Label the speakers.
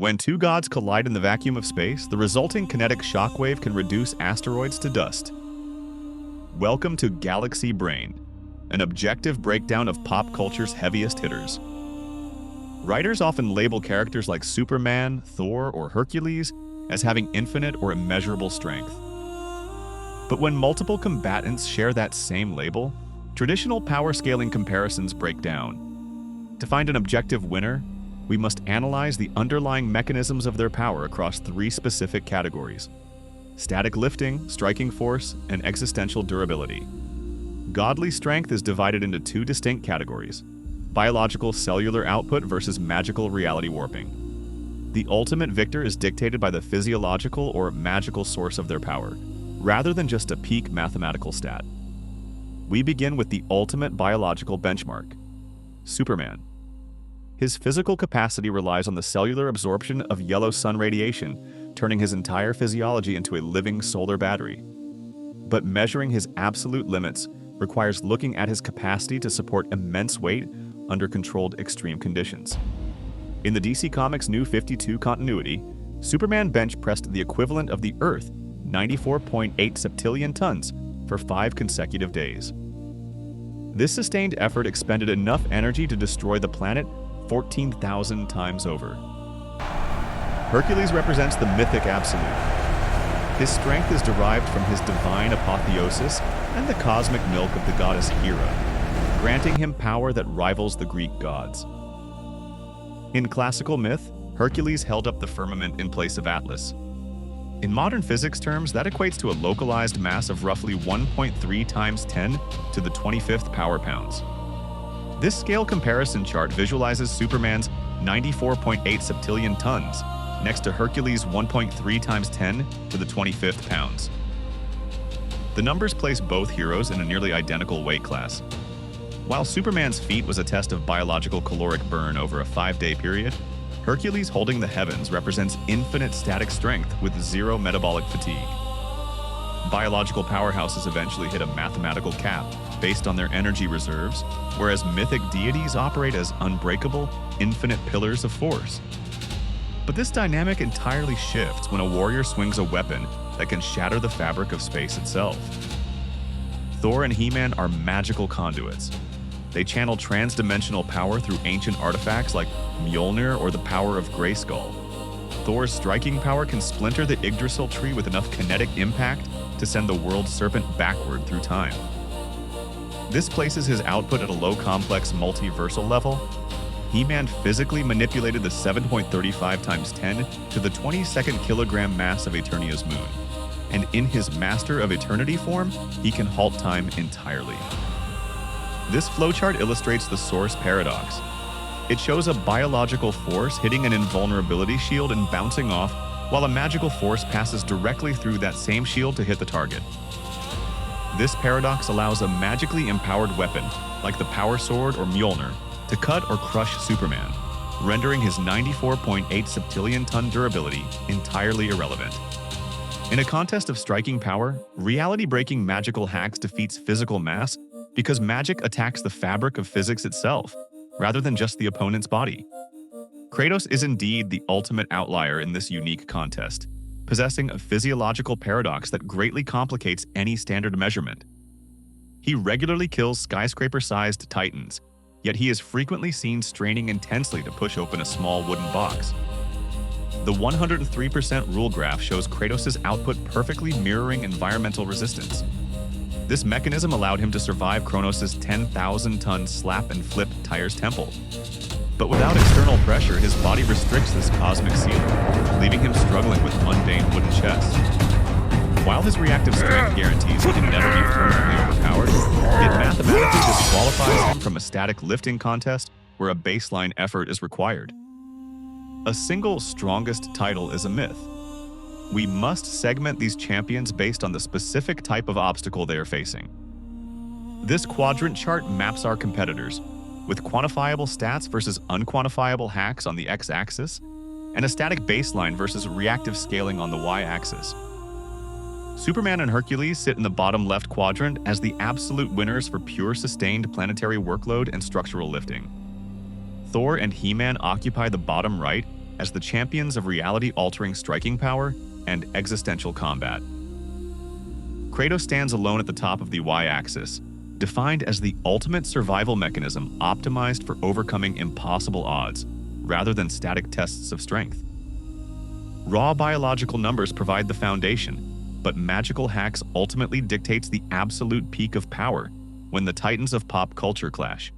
Speaker 1: When two gods collide in the vacuum of space, the resulting kinetic shockwave can reduce asteroids to dust. Welcome to Galaxy Brain, an objective breakdown of pop culture's heaviest hitters. Writers often label characters like Superman, Thor, or Hercules as having infinite or immeasurable strength. But when multiple combatants share that same label, traditional power scaling comparisons break down. To find an objective winner, we must analyze the underlying mechanisms of their power across three specific categories: static lifting, striking force, and existential durability. Godly strength is divided into two distinct categories: biological cellular output versus magical reality warping. The ultimate victor is dictated by the physiological or magical source of their power, rather than just a peak mathematical stat. We begin with the ultimate biological benchmark: Superman. His physical capacity relies on the cellular absorption of yellow sun radiation, turning his entire physiology into a living solar battery. But measuring his absolute limits requires looking at his capacity to support immense weight under controlled extreme conditions. In the DC Comics New 52 continuity, Superman bench pressed the equivalent of the Earth, 94.8 septillion tons, for 5 consecutive days. This sustained effort expended enough energy to destroy the planet 14,000 times over. Hercules represents the mythic absolute. His strength is derived from his divine apotheosis and the cosmic milk of the goddess Hera, granting him power that rivals the Greek gods. In classical myth, Hercules held up the firmament in place of Atlas. In modern physics terms, that equates to a localized mass of roughly 1.3 times 10 to the 25th power pounds. This scale comparison chart visualizes Superman's 94.8 septillion tons next to Hercules' 1.3 times 10 to the 25th pounds. The numbers place both heroes in a nearly identical weight class. While Superman's feat was a test of biological caloric burn over a 5-day period, Hercules holding the heavens represents infinite static strength with zero metabolic fatigue. Biological powerhouses eventually hit a mathematical cap based on their energy reserves, whereas mythic deities operate as unbreakable, infinite pillars of force. But this dynamic entirely shifts when a warrior swings a weapon that can shatter the fabric of space itself. Thor and He-Man are magical conduits. They channel trans-dimensional power through ancient artifacts like Mjolnir or the power of Grayskull. Thor's striking power can splinter the Yggdrasil tree with enough kinetic impact to send the world serpent backward through time. This places his output at a low-complex multiversal level. He-Man physically manipulated the 7.35 times 10 to the 22nd kilogram mass of Eternia's moon. And in his Master of Eternity form, he can halt time entirely. This flowchart illustrates the source paradox. It shows a biological force hitting an invulnerability shield and bouncing off, while a magical force passes directly through that same shield to hit the target. This paradox allows a magically empowered weapon, like the Power Sword or Mjolnir, to cut or crush Superman, rendering his 94.8 septillion ton durability entirely irrelevant. In a contest of striking power, reality-breaking magical hacks defeats physical mass because magic attacks the fabric of physics itself, rather than just the opponent's body. Kratos is indeed the ultimate outlier in this unique contest, possessing a physiological paradox that greatly complicates any standard measurement. He regularly kills skyscraper-sized titans, yet he is frequently seen straining intensely to push open a small wooden box. The 103% rule graph shows Kratos' output perfectly mirroring environmental resistance. This mechanism allowed him to survive Kronos' 10,000-ton slap-and-flip Tyre's temple. But without external pressure, his body restricts this cosmic ceiling, leaving him struggling with mundane wooden chests. While his reactive strength guarantees he can never be permanently overpowered, it mathematically disqualifies him from a static lifting contest where a baseline effort is required. A single strongest title is a myth. We must segment these champions based on the specific type of obstacle they are facing. This quadrant chart maps our competitors, with quantifiable stats versus unquantifiable hacks on the x-axis, and a static baseline versus reactive scaling on the y-axis. Superman and Hercules sit in the bottom left quadrant as the absolute winners for pure sustained planetary workload and structural lifting. Thor and He-Man occupy the bottom right as the champions of reality-altering striking power and existential combat. Kratos stands alone at the top of the Y-axis, defined as the ultimate survival mechanism optimized for overcoming impossible odds, rather than static tests of strength. Raw biological numbers provide the foundation, but magical hacks ultimately dictates the absolute peak of power when the titans of pop culture clash.